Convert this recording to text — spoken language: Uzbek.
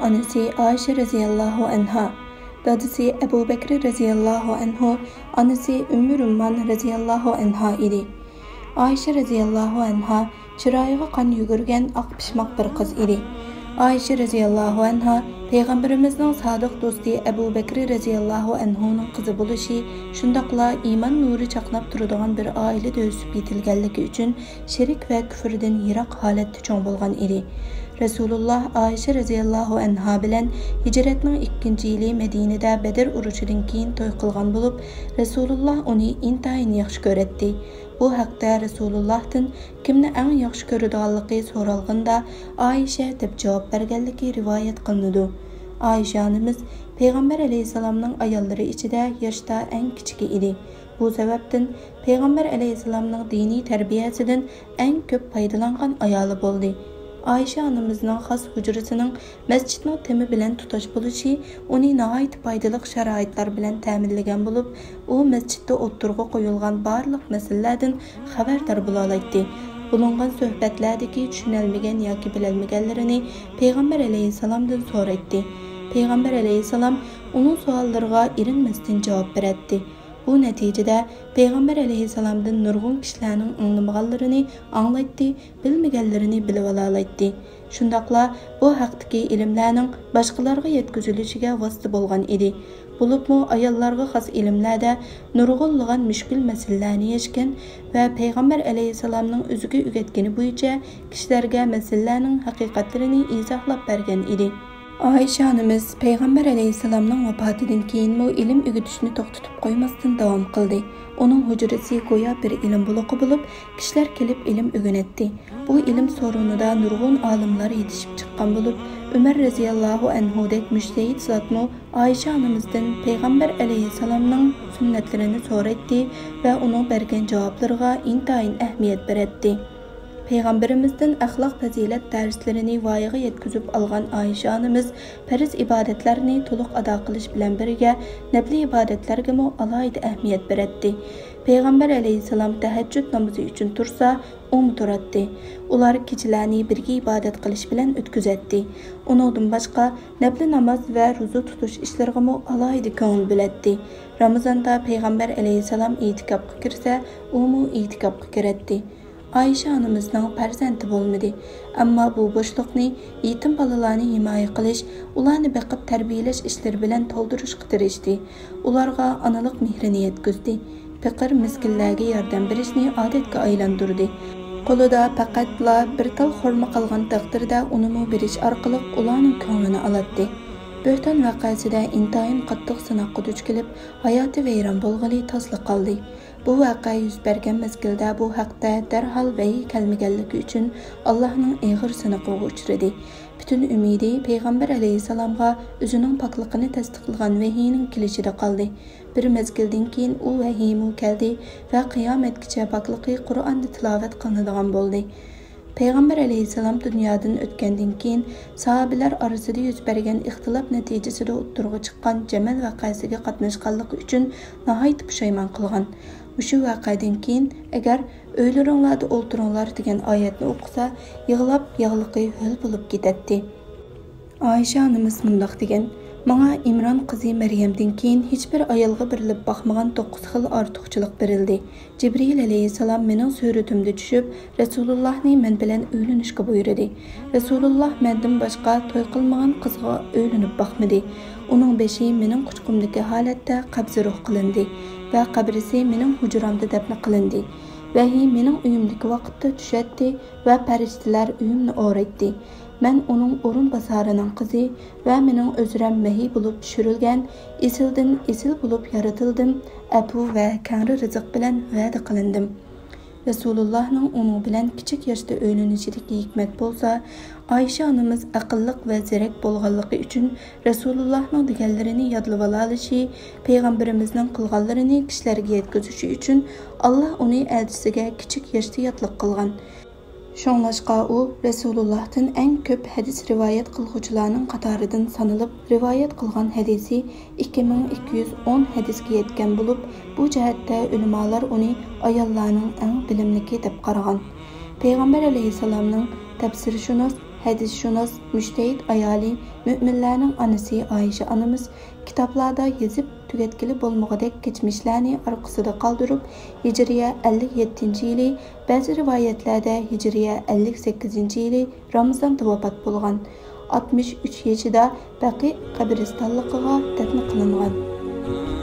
anasi Ayşe radhiyallohu anha, dadisi Abu Bakr radhiyallohu anhu, anasi Ümmü Rumman radhiyallohu anha idi. Ayşe radhiyallohu anha chiroyiga qon yugurgan oq pishmoq bir qiz idi. Ayşe radhiyallohu anha Peygamberimizning sodiq do'sti Abu Bakr radhiyallohu anhuning qizi bo'lishi, shundaqla iymon nuri chaqnab turadigan bir oilada o'sib yetilganligi uchun shirik va kufrdan yiroq holatda cho'ng bo'lgan edi. Rasululloh Ayşe radhiyallohu anha bilan hijratning 2-yili Madinada Badr urushidan keyin to'y qilgan bo'lib, Rasululloh uni intayin yaxshi ko'radi. Bu haqda Rasulullohdan kimni eng yaxshi ko'radiganligi so'ralganda Ayşe deb javob berganligi rivoyat qilinadi. Ayşe onamiz Peygamber alayhisalomning ayollari ichida yoshda eng kichigi edi. Bu sababdan Peygamber alayhisalomning diniy tarbiyasidan eng ko'p foydalangan ayoli bo'ldi. Ayşe onamizning xos hujrasining masjidning temi bilan tutash bo'lishi uni nihoyat foydali sharoitlar bilan ta'minlagan bo'lib, u masjidda o'tirg'i qo'yilgan barliq masalalardan xabardor bo'la oladi. Bulungan suhbatlardagi tushunilmagan yoki bilinmaganlarini Peygamber alayhisalomdan so'raydi. Peygamber alayhisalom uning savollariga erinmasdan javob beradi. Bu natijada Peygamber alayhisalomdan nurg'un kishilarning anglamaganlarini anglaydi, bilmaganlarini bilib olaydi. Shundaqla bu haqdagi ilmlarning boshqalarga yetkazilishiga vosita bo'lgan edi. Bo'libmi ayollarga xos ilmlarda nurg'unlagan mushkul masalalarni yechgan va Peygamber alayhisalomning o'ziga o'rgatgani bo'yicha kishilarga masalalarning haqiqatlarini izohlab bergan edi. Ayşe onamiz Peygamber alayhisalomning vafotidan keyinmi ilm o'rgatishni to'xtatib qo'ymasdan davom qildi. Uning hujrasi go'yo bir ilm buloqi bo'lib, kishilar kelib ilm o'rganadi. Bu ilm so'rinida nurg'un olimlar yetishib chiqqan bo'lib, Umar radhiyallohu anhudek mujtahid zotmi Ayşe onamizdan Peygamber alayhisalomning sunnatlarini so'raydi va uning bergan javoblariga intayin ahamiyat beradi. Peygamberimizden axloq fazilat darslarini voyaga yetkazib olgan Ayşe onamiz farz ibodatlarni to'liq ado qilish bilan birga nafli ibodatlarga mo alohida ahamiyat beradi. Peygamber alayhisalom tahajjud namozi uchun tursa, turadi. Ular kechalarni birga ibodat qilish bilan o'tkazadi. Uningdan boshqa nafli namoz va ro'za tutish ishlariga mo alohida ko'ngil bo'ladi. Ramazonda Peygamber alayhisalom e'tikofga kirsa, u mo e'tikofga kiradi. Ayşe onamizning farzandi bo'lmadi, ammo bu bo'shliqni yetim bolalarni himoya qilish, ularni beqib tarbiyalash ishlari bilan to'ldirishga tirishdi. Ularga onalik mehrini yetkazdi. Faqir miskinlarga yordam berishni odatga aylantirdi. Qo'lida faqatla bir tal xurmo qolgan taqdirda uni berish orqali ularning ko'nglini oladi. Bo'hton vaqasida intayin qattiq sinoqqa duch kelib, hayoti vayron bo'lg'ili tasliq qildi. Bu voqea yuz bergan mezgilda bu haqda darhol vahiy kelmaganligi uchun Allohning ig'ir sinoqiga uchradi. Bütün umidi Peygamber alayhisalomga o'zining pokligini tasdiqlagan vahiyning kelishida qoldi. Bir mezgildan keyin u vahiymu keldi va qiyomatgacha pokligi Qur'onda tilovat qilinadigan bo'ldi. Peygamber alayhisalom dunyodan o'tgandan keyin sahobalar orasida yuz bergan ixtilof natijasida o'ttirg'i chiqqan Jamal voqeasiga qatnashganligi uchun nihoyat pushaymon qilgan. Shu voqeadan keyin agar o'ylaringlarda o'ltiringlar degan oyatni o'qisa, yig'lab yig'liqi hul bo'lib ketadi. Ayşe onamiz mundaq degan: "Menga Imron qizi Maryamdan keyin hech bir ayolga berilib boqmagan 9 xil ortiqchilik berildi. Jibril alayhisalom mening suratimda tushib, Rasulullohni men bilan uylanishga buyurdi. Rasululloh mendan boshqa to'y qilmagan qizga uylanib boqmadi. Uning beshi mening quchqimdagi holatda qabzi ruh qilindi va qabrisi mening hujramda dafn qilindi. Vahiy mening uyimdagi vaqtda tushadi va farishtalar uyimni o'raydi. Men uning o'rin basarining qizi va mening o'zram vahiy bo'lib tushirilgan, esildan esil bo'lib yaratildim, afu va kangri rizq bilan va'da qilindim." Rasulullohning uning bilan kichik yoshda o'ylanishidagi hikmat bo'lsa, Ayşe onamiz aqlliq va zirak bo'lganligi uchun Rasulullohning deganlarini yodlab olishi, payg'ambarimizning qilganlarini kishilarga yetkazishi uchun Alloh uni elchisiga kichik yoshda yodliq qilgan. Şoňlaşqa u Rasulullohdan eng ko'p hadis rivoyat qilguvchilarning qatoridan sanalib, rivoyat qilgan hadisi 2210 hadisga yetgan bo'lib, bu jihatda ulamolar uni ayollarning eng bilimlisi deb qaragan. Peygamber alayhisalomning tafsirshunos hadisshunos, mujtahid ayoli, müminlarning onasi Oyisha onamiz kitoblarda yozib tugatkili bo'lmag'idek kechmishlarni orqasida qoldirib, Hijriya 57-yili, ba'zi rivoyatlarda Hijriya 58-yili Ramazonda vafot bo'lgan. 63 yoshida Baqi qabristonligiga dafn qilingan.